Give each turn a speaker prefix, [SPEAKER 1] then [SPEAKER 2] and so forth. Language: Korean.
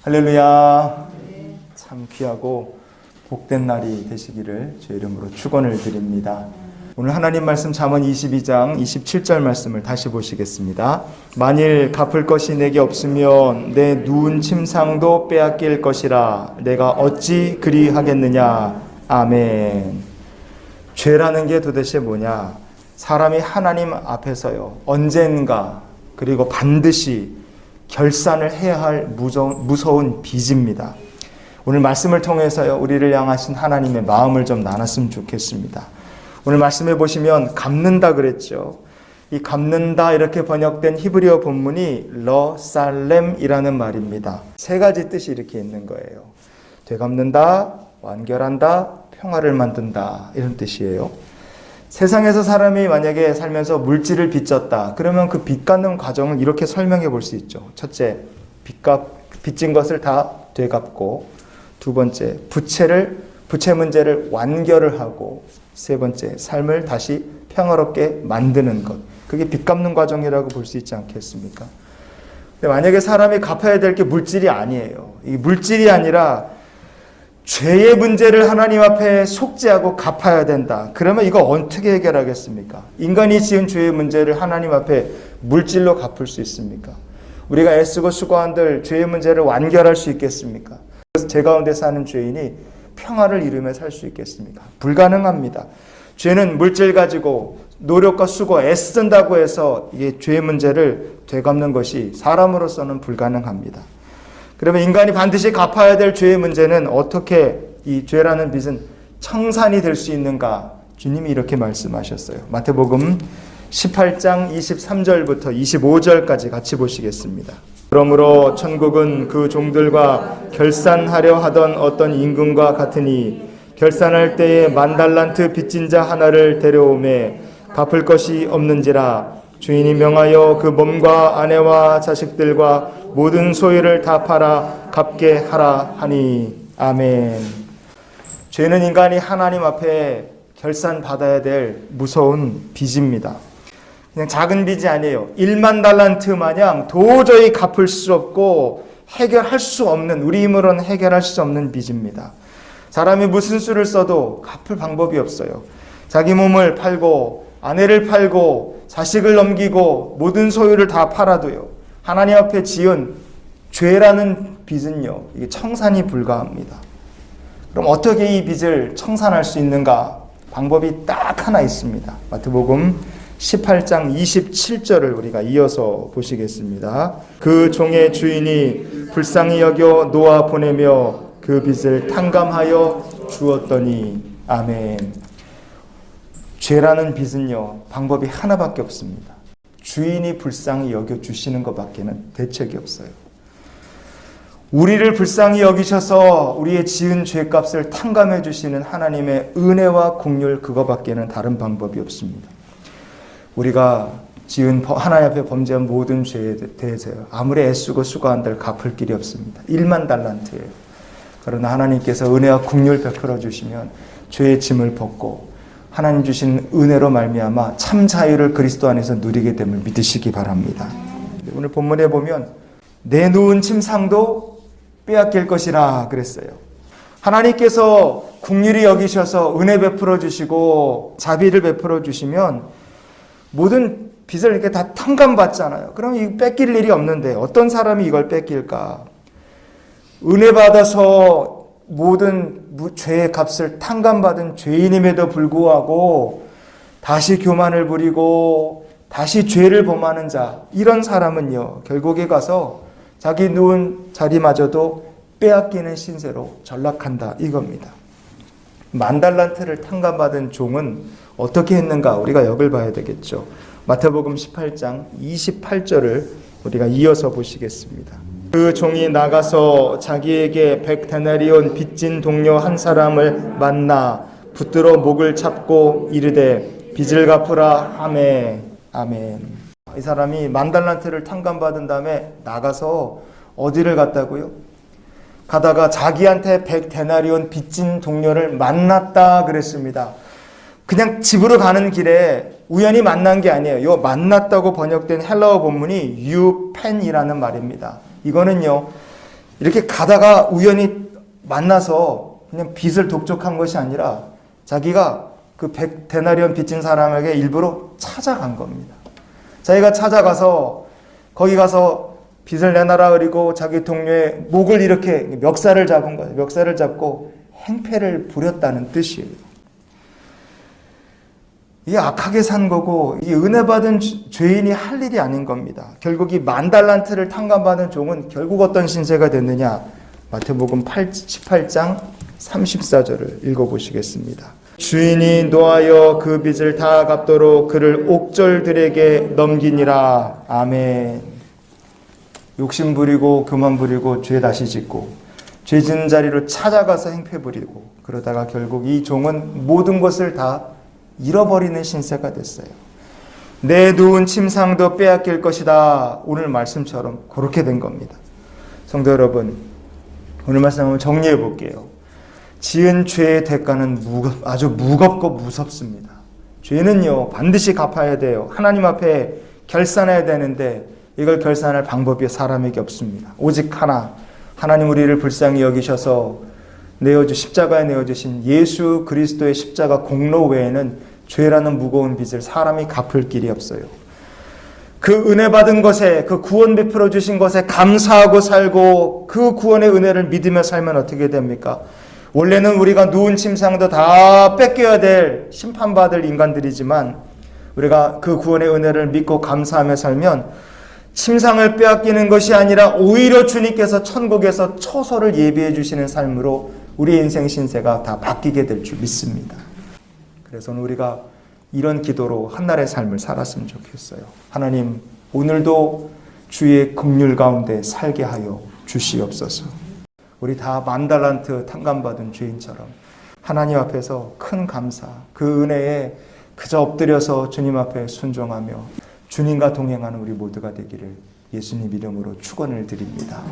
[SPEAKER 1] 할렐루야. 참 귀하고 복된 날이 되시기를 주의 이름으로 축원을 드립니다. 오늘 하나님 말씀 잠언 22장 27절 말씀을 다시 보시겠습니다. 만일 갚을 것이 내게 없으면 내 누운 침상도 빼앗길 것이라 내가 어찌 그리하겠느냐. 아멘. 죄라는 게 도대체 뭐냐? 사람이 하나님 앞에서요, 언젠가 그리고 반드시 결산을 해야 할 무서운 빚입니다. 오늘 말씀을 통해서요, 우리를 향하신 하나님의 마음을 좀 나눴으면 좋겠습니다. 오늘 말씀해 보시면 갚는다 그랬죠. 이 갚는다 이렇게 번역된 히브리어 본문이 러살렘이라는 말입니다. 세 가지 뜻이 이렇게 있는 거예요. 되갚는다, 완결한다, 평화를 만든다, 이런 뜻이에요. 세상에서 사람이 만약에 살면서 물질을 빚졌다 그러면 그 빚 갚는 과정을 이렇게 설명해 볼 수 있죠. 첫째, 빚진 것을 다 되갚고, 두 번째, 부채 문제를 완결을 하고, 세 번째, 삶을 다시 평화롭게 만드는 것. 그게 빚 갚는 과정이라고 볼 수 있지 않겠습니까? 근데 만약에 사람이 갚아야 될 게 물질이 아니에요. 이 물질이 아니라 죄의 문제를 하나님 앞에 속죄하고 갚아야 된다. 그러면 이거 어떻게 해결하겠습니까? 인간이 지은 죄의 문제를 하나님 앞에 물질로 갚을 수 있습니까? 우리가 애쓰고 수고한들 죄의 문제를 완결할 수 있겠습니까? 그래서 제 가운데 사는 죄인이 평화를 이루며 살 수 있겠습니까? 불가능합니다. 죄는 물질 가지고 노력과 수고 애쓴다고 해서 이게 죄의 문제를 되갚는 것이 사람으로서는 불가능합니다. 그러면 인간이 반드시 갚아야 될 죄의 문제는 어떻게 이 죄라는 빚은 청산이 될 수 있는가? 주님이 이렇게 말씀하셨어요. 마태복음 18장 23절부터 25절까지 같이 보시겠습니다. 그러므로 천국은 그 종들과 결산하려 하던 어떤 임금과 같으니 결산할 때에 10,000달란트 빚진 자 하나를 데려오매 갚을 것이 없는지라 주인이 명하여 그 몸과 아내와 자식들과 모든 소유를 다 팔아 갚게 하라 하니. 아멘. 죄는 인간이 하나님 앞에 결산받아야 될 무서운 빚입니다. 그냥 작은 빚이 아니에요. 10,000달란트 마냥 도저히 갚을 수 없고 해결할 수 없는, 우리 힘으로는 해결할 수 없는 빚입니다. 사람이 무슨 수를 써도 갚을 방법이 없어요. 자기 몸을 팔고 아내를 팔고 자식을 넘기고 모든 소유를 다 팔아도요, 하나님 앞에 지은 죄라는 빚은요, 이게 청산이 불가합니다. 그럼 어떻게 이 빚을 청산할 수 있는가? 방법이 딱 하나 있습니다. 마태복음 18장 27절을 우리가 이어서 보시겠습니다. 그 종의 주인이 불쌍히 여겨 놓아 보내며 그 빚을 탕감하여 주었더니. 아멘. 죄라는 빚은요, 방법이 하나밖에 없습니다. 주인이 불쌍히 여겨주시는 것밖에는 대책이 없어요. 우리를 불쌍히 여기셔서 우리의 지은 죄값을 탕감해 주시는 하나님의 은혜와 긍휼, 그거밖에는 다른 방법이 없습니다. 우리가 지은 하나님 앞에 범죄한 모든 죄에 대해서요, 아무리 애쓰고 수고한들 갚을 길이 없습니다. 10,000달란트예요. 그러나 하나님께서 은혜와 긍휼 베풀어 주시면 죄의 짐을 벗고 하나님 주신 은혜로 말미암아 참 자유를 그리스도 안에서 누리게 됨을 믿으시기 바랍니다. 오늘 본문에 보면 내 누운 침상도 빼앗길 것이라 그랬어요. 하나님께서 긍휼히 여기셔서 은혜 베풀어 주시고 자비를 베풀어 주시면 모든 빚을 이렇게 다 탕감받잖아요. 그럼 이 뺏길 일이 없는데 어떤 사람이 이걸 뺏길까? 은혜 받아서 모든 죄의 값을 탕감받은 죄인임에도 불구하고 다시 교만을 부리고 다시 죄를 범하는 자, 이런 사람은요, 결국에 가서 자기 누운 자리마저도 빼앗기는 신세로 전락한다, 이겁니다. 10,000달란트를 탕감받은 종은 어떻게 했는가? 우리가 역을 봐야 되겠죠. 마태복음 18장 28절을 우리가 이어서 보시겠습니다. 그 종이 나가서 자기에게 100데나리온 빚진 동료 한 사람을 만나 붙들어 목을 잡고 이르되 빚을 갚으라 하매. 아멘. 이 사람이 10,000달란트를 탕감받은 다음에 나가서 어디를 갔다고요? 가다가 자기한테 100데나리온 빚진 동료를 만났다 그랬습니다. 그냥 집으로 가는 길에 우연히 만난 게 아니에요. 요 만났다고 번역된 헬라어 본문이 유펜이라는 말입니다. 이거는요, 이렇게 가다가 우연히 만나서 그냥 빚을 독촉한 것이 아니라 자기가 그 100데나리온 빚진 사람에게 일부러 찾아간 겁니다. 자기가 찾아가서 거기 가서 빚을 내놔라 그리고 자기 동료의 목을 이렇게 멱살을 잡은 거예요. 멱살을 잡고 행패를 부렸다는 뜻이에요. 이게 악하게 산 거고 이 은혜 받은 죄인이 할 일이 아닌 겁니다. 결국 이 10,000달란트를 탕감받은 종은 결국 어떤 신세가 됐느냐? 마태복음 18장 34절을 읽어보시겠습니다. 주인이 노하여 그 빚을 다 갚도록 그를 옥졸들에게 넘기니라. 아멘. 욕심 부리고 교만 부리고 죄 다시 짓고 죄 짓는 자리로 찾아가서 행패 부리고 그러다가 결국 이 종은 모든 것을 다 잃어버리는 신세가 됐어요. 내 누운 침상도 빼앗길 것이다. 오늘 말씀처럼 그렇게 된 겁니다. 성도 여러분, 오늘 말씀 한번 정리해 볼게요. 지은 죄의 대가는 아주 무겁고 무섭습니다. 죄는요 반드시 갚아야 돼요. 하나님 앞에 결산해야 되는데 이걸 결산할 방법이 사람에게 없습니다. 오직 하나, 하나님 우리를 불쌍히 여기셔서 십자가에 내어주신 예수 그리스도의 십자가 공로 외에는 죄라는 무거운 빚을 사람이 갚을 길이 없어요. 그 은혜 받은 것에, 그 구원 베풀어 주신 것에 감사하고 살고 그 구원의 은혜를 믿으며 살면 어떻게 됩니까? 원래는 우리가 누운 침상도 다 뺏겨야 될 심판받을 인간들이지만 우리가 그 구원의 은혜를 믿고 감사하며 살면 침상을 빼앗기는 것이 아니라 오히려 주님께서 천국에서 처소를 예비해 주시는 삶으로 우리의 인생 신세가 다 바뀌게 될 줄 믿습니다. 그래서 우리가 이런 기도로 한날의 삶을 살았으면 좋겠어요. 하나님, 오늘도 주의 긍휼 가운데 살게 하여 주시옵소서. 우리 다 10,000달란트 탕감받은 죄인처럼 하나님 앞에서 큰 감사, 그 은혜에 그저 엎드려서 주님 앞에 순종하며 주님과 동행하는 우리 모두가 되기를 예수님 이름으로 축원을 드립니다.